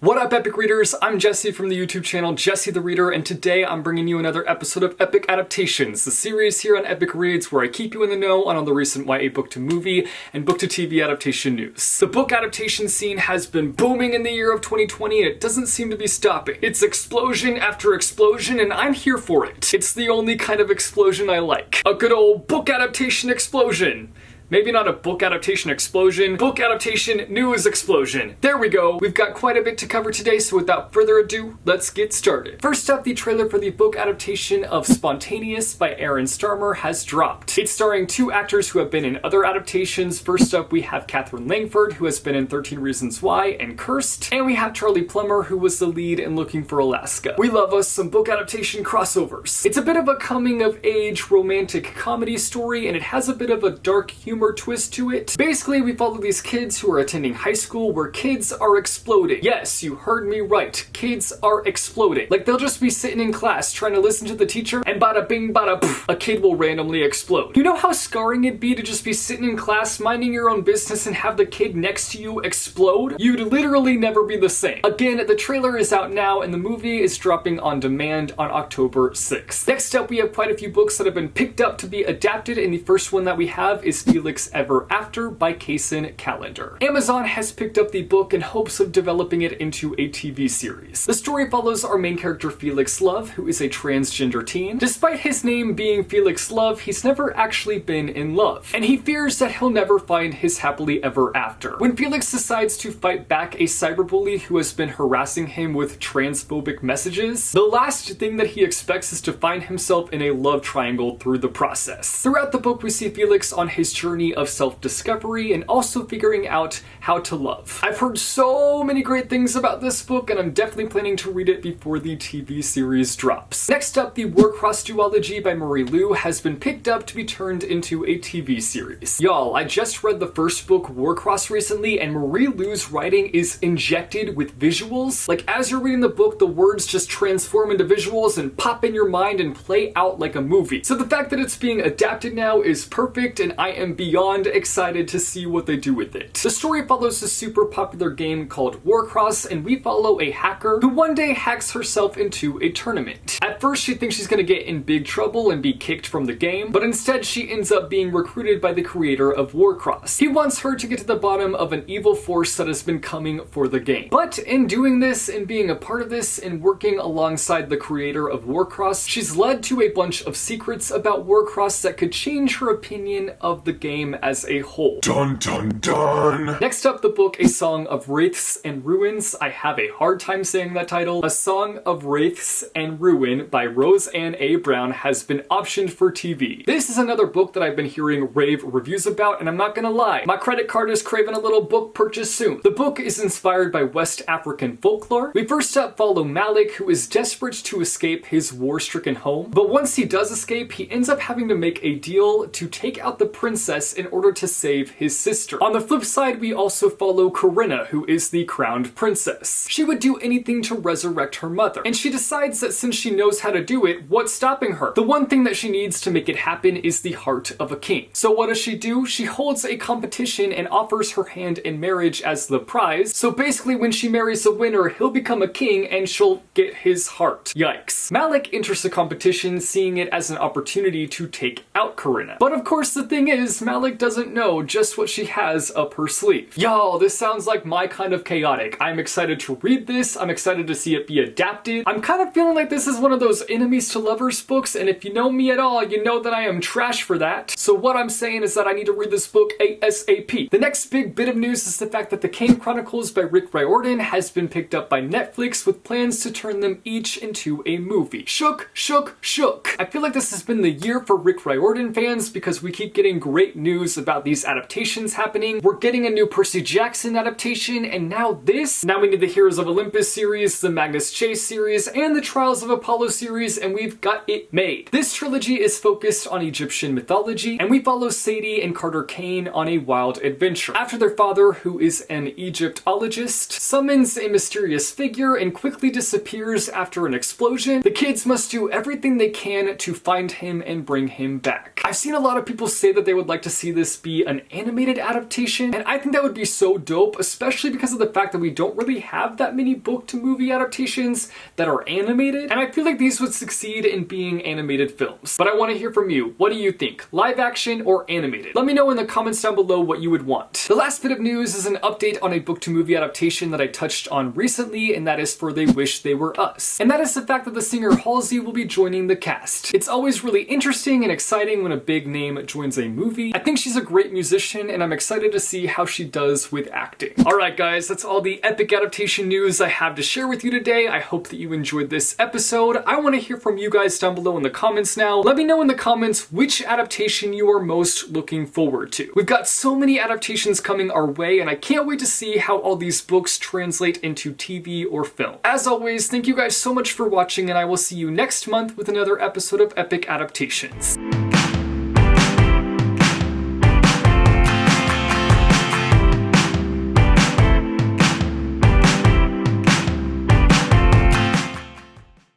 What up, Epic Readers? I'm Jesse from the YouTube channel Jesse the Reader, and today I'm bringing you another episode of Epic Adaptations, the series here on Epic Reads where I keep you in the know on all the recent YA book-to-movie and book-to-TV adaptation news. The book adaptation scene has been booming in the year of 2020 and it doesn't seem to be stopping. It's explosion after explosion and I'm here for it. It's the only kind of explosion I like. A good old book adaptation explosion. Maybe not a book adaptation explosion, book adaptation news explosion. There we go. We've got quite a bit to cover today, so without further ado, let's get started. First up, the trailer for the book adaptation of Spontaneous by Aaron Starmer has dropped. It's starring two actors who have been in other adaptations. First up, we have Katherine Langford, who has been in 13 Reasons Why and Cursed, and we have Charlie Plummer, who was the lead in Looking for Alaska. We love us some book adaptation crossovers. It's a bit of a coming-of-age romantic comedy story, and it has a bit of a dark humor twist to it. Basically, we follow these kids who are attending high school where kids are exploding. Yes, you heard me right. Kids are exploding. Like, they'll just be sitting in class trying to listen to the teacher and bada bing bada poof, a kid will randomly explode. You know how scarring it'd be to just be sitting in class minding your own business and have the kid next to you explode? You'd literally never be the same. Again, the trailer is out now and the movie is dropping on demand on October 6th. Next up, we have quite a few books that have been picked up to be adapted, and the first one that we have is Felix Ever After by Kaysen Callender. Amazon has picked up the book in hopes of developing it into a TV series. The story follows our main character Felix Love, who is a transgender teen. Despite his name being Felix Love, he's never actually been in love, and he fears that he'll never find his happily ever after. When Felix decides to fight back a cyberbully who has been harassing him with transphobic messages, the last thing that he expects is to find himself in a love triangle through the process. Throughout the book, we see Felix on his journey of self-discovery and also figuring out how to love. I've heard so many great things about this book and I'm definitely planning to read it before the TV series drops. Next up, the Warcross Duology by Marie Lu has been picked up to be turned into a TV series. Y'all, I just read the first book, Warcross, recently, and Marie Lu's writing is injected with visuals. Like, as you're reading the book, the words just transform into visuals and pop in your mind and play out like a movie. So the fact that it's being adapted now is perfect and I am beyond excited to see what they do with it. The story follows a super popular game called Warcross, and we follow a hacker who one day hacks herself into a tournament. At first, she thinks she's gonna get in big trouble and be kicked from the game, but instead she ends up being recruited by the creator of Warcross. He wants her to get to the bottom of an evil force that has been coming for the game. But in doing this and being a part of this and working alongside the creator of Warcross, she's led to a bunch of secrets about Warcross that could change her opinion of the game as a whole. Dun dun dun! Next up, the book A Song of Wraiths and Ruins. I have a hard time saying that title. A Song of Wraiths and Ruin by Roseanne A. Brown has been optioned for TV. This is another book that I've been hearing rave reviews about, and I'm not gonna lie, my credit card is craving a little book purchase soon. The book is inspired by West African folklore. We first up follow Malik, who is desperate to escape his war-stricken home, but once he does escape, he ends up having to make a deal to take out the princess in order to save his sister. On the flip side, we also follow Corinna, who is the crowned princess. She would do anything to resurrect her mother, and she decides that since she knows how to do it, what's stopping her? The one thing that she needs to make it happen is the heart of a king. So what does she do? She holds a competition and offers her hand in marriage as the prize. So basically, when she marries a winner, he'll become a king and she'll get his heart. Yikes. Malik enters the competition, seeing it as an opportunity to take out Corinna. But of course, the thing is, Malik doesn't know just what she has up her sleeve. Y'all, this sounds like my kind of chaotic. I'm excited to read this. I'm excited to see it be adapted. I'm kind of feeling like this is one of those enemies to lovers books, and if you know me at all, you know that I am trash for that. So what I'm saying is that I need to read this book ASAP. The next big bit of news is the fact that the King Chronicles by Rick Riordan has been picked up by Netflix with plans to turn them each into a movie. Shook, shook, shook. I feel like this has been the year for Rick Riordan fans because we keep getting great news about these adaptations happening. We're getting a new Percy Jackson adaptation, and now this. Now we need the Heroes of Olympus series, the Magnus Chase series, and the Trials of Apollo series, and we've got it made. This trilogy is focused on Egyptian mythology, and we follow Sadie and Carter Kane on a wild adventure. After their father, who is an Egyptologist, summons a mysterious figure and quickly disappears after an explosion, the kids must do everything they can to find him and bring him back. I've seen a lot of people say that they would like to see this be an animated adaptation, and I think that would be so dope, especially because of the fact that we don't really have that many book to movie adaptations that are animated, and I feel like these would succeed in being animated films. But I want to hear from you. What do you think? Live action or animated? Let me know in the comments down below what you would want. The last bit of news is an update on a book to movie adaptation that I touched on recently, and that is for They Wish They Were Us. And that is the fact that the singer Halsey will be joining the cast. It's always really interesting and exciting when a big name joins a movie. I think she's a great musician, and I'm excited to see how she does with acting. Alright guys, that's all the epic adaptation news I have to share with you today. I hope that you enjoyed this episode. I want to hear from you guys down below in the comments now. Let me know in the comments which adaptation you are most looking forward to. We've got so many adaptations coming our way, and I can't wait to see how all these books translate into TV or film. As always, thank you guys so much for watching, and I will see you next month with another episode of Epic Adaptations.